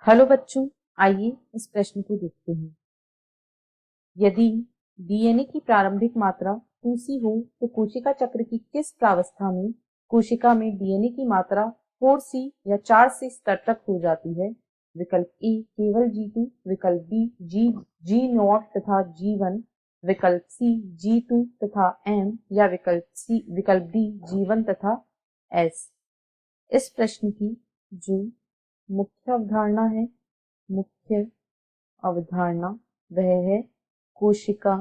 Hello बच्चों, आइए इस प्रश्न को देखते हैं। यदि डीएनए की प्रारंभिक मात्रा 2C हो तो कोशिका चक्र की किस प्रावस्था में कोशिका में डीएनए की मात्रा 4C या 4C स्तर तक हो जाती है? विकल्प ए केवल G2, विकल्प बी G0 तथा G1, विकल्प सी G2 तथा M या विकल्प डी G1 तथा S। इस प्रश्न की जो मुख्य अवधारणा वह है कोशिका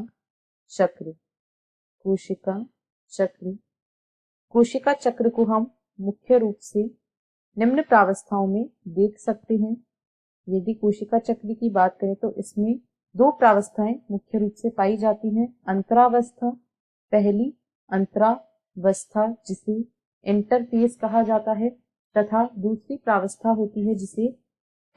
चक्र। कोशिका चक्र को हम मुख्य रूप से निम्न प्रावस्थाओं में देख सकते हैं। यदि कोशिका चक्र की बात करें तो इसमें दो प्रावस्थाएं मुख्य रूप से पाई जाती हैं। अंतरावस्था, पहली अंतरावस्था जिसे इंटरफेज कहा जाता है, तथा दूसरी प्रावस्था होती है जिसे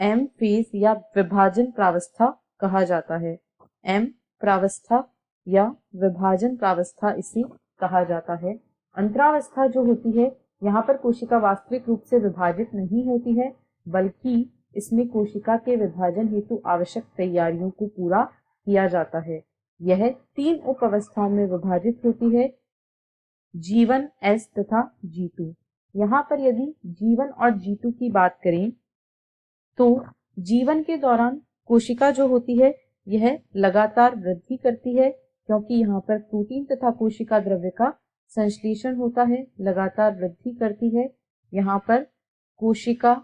एम फेज या विभाजन प्रावस्था कहा जाता है। एम प्रावस्था या विभाजन प्रावस्था इसे कहा जाता है। अंतरावस्था जो होती है, यहाँ पर कोशिका वास्तविक रूप से विभाजित नहीं होती है, बल्कि इसमें कोशिका के विभाजन हेतु आवश्यक तैयारियों को पूरा किया जाता है। यह 3 उप अवस्थाओं में विभाजित होती है, G1, S तथा G2। यहाँ पर यदि G1 और G2 की बात करें तो जीवन के दौरान कोशिका जो होती है यह लगातार वृद्धि करती है, क्योंकि यहाँ पर प्रोटीन तथा कोशिका द्रव्य का संश्लेषण होता है, लगातार वृद्धि करती है। यहाँ पर कोशिका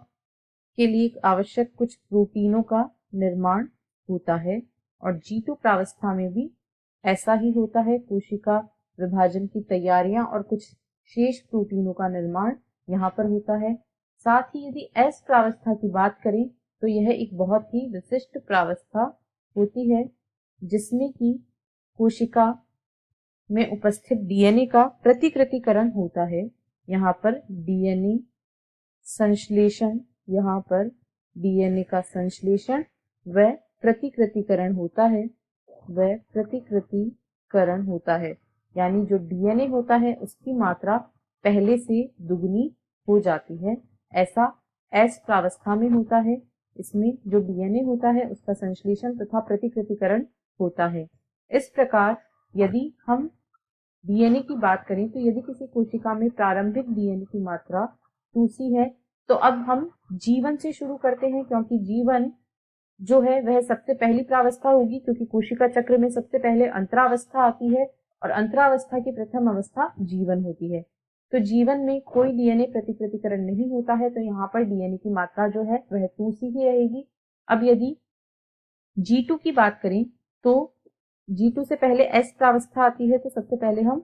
के लिए आवश्यक कुछ प्रोटीनों का निर्माण होता है और G2 प्रावस्था में भी ऐसा ही होता है। कोशिका विभाजन की तैयारियां और कुछ शेष प्रोटीनों का निर्माण यहाँ पर होता है। साथ ही यदि S प्रावस्था की बात करें तो यह एक बहुत ही विशिष्ट प्रावस्था होती है, जिसमें कि कोशिका में उपस्थित डीएनए का प्रतिकृतिकरण होता है। यहाँ पर डीएनए का संश्लेषण व प्रतिकृतिकरण होता है, यानी जो डीएनए होता है उसकी मात्रा पहले से दुगनी हो जाती है। ऐसा S प्रावस्था में होता है। इसमें जो डीएनए होता है उसका संश्लेषण तथा प्रतिकृतिकरण होता है। इस प्रकार यदि हम डीएनए की बात करें तो यदि किसी कोशिका में प्रारंभिक डीएनए की मात्रा 2C है तो अब हम G1 से शुरू करते हैं, क्योंकि G1 जो है वह सबसे पहली प्रावस्था होगी, क्योंकि कोशिका चक्र में सबसे पहले अंतरावस्था आती है और अंतरावस्था की प्रथम अवस्था G1 होती है। तो G1 में कोई डीएनए प्रतिकृतिकरण नहीं होता है, तो यहाँ पर डीएनए की मात्रा जो है वह 2C ही रहेगी। अब यदि G2 की बात करें तो G2 से पहले S प्रावस्था आती है, तो सबसे पहले हम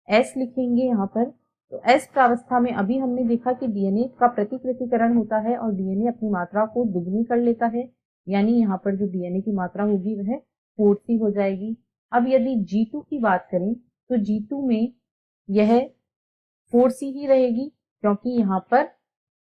S लिखेंगे यहाँ पर। तो S प्रावस्था में अभी हमने देखा कि डीएनए का प्रतिकृतिकरण होता है और डीएनए अपनी मात्रा को दुगनी कर लेता है, यानी यहाँ पर जो डीएनए की मात्रा होगी वह 4C हो जाएगी। अब यदि G2 की बात करें तो G2 में यह 4C ही रहेगी, क्योंकि यहाँ पर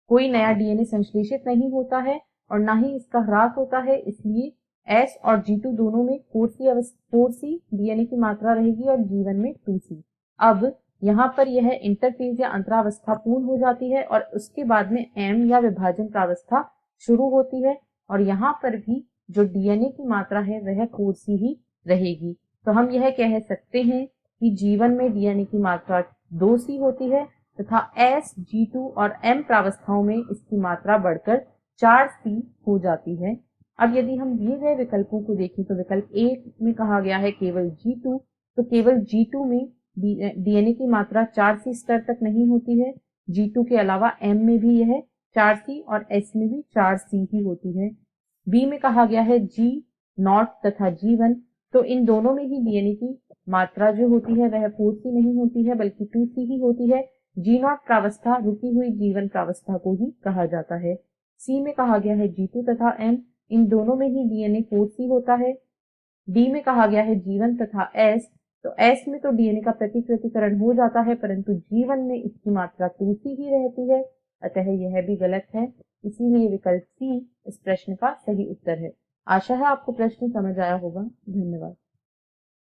कोई नया डीएनए संश्लेषित नहीं होता है और ना ही इसका ह्रास होता है, इसलिए S और G2 दोनों में 4C डीएनए की मात्रा रहेगी और G1 में 2C। अब यहाँ पर यह इंटरफेज या अंतरावस्था पूर्ण हो जाती है और उसके बाद में M या विभाजन प्रावस्था शुरू होती है और यहाँ पर भी जो डीएनए की मात्रा है वह 4C ही रहेगी। तो हम यह कह सकते हैं कि G1 में डीएनए की मात्रा 2C होती है तथा S, G2 और M प्रावस्थाओं में इसकी मात्रा बढ़कर 4C हो जाती है। अब यदि हम दिए गए विकल्पों को देखें तो विकल्प ए में कहा गया है केवल G2, तो केवल G2 में डीएनए की मात्रा 4C स्तर तक नहीं होती है। G2 के अलावा M में भी यह 4C और S में भी 4C ही होती है। बी में कहा गया है G0 तथा G1, तो इन दोनों में ही डीएनए की मात्रा जो होती है वह 4C नहीं होती है बल्कि 2C ही होती है। G0 प्रावस्था रुकी हुई G1 प्रावस्था को ही कहा जाता है। सी में कहा गया है G2 तथा M, इन दोनों में ही डीएनए 4C होता है। डी में कहा गया है G1 तथा S, तो S में तो डीएनए का प्रतिकृतिकरण हो जाता है परंतु G1 में इसकी मात्रा 2C ही रहती है, अतः यह भी गलत है। इसीलिए विकल्प सी इस प्रश्न का सही उत्तर है। आशा है आपको प्रश्न समझ आया होगा। धन्यवाद।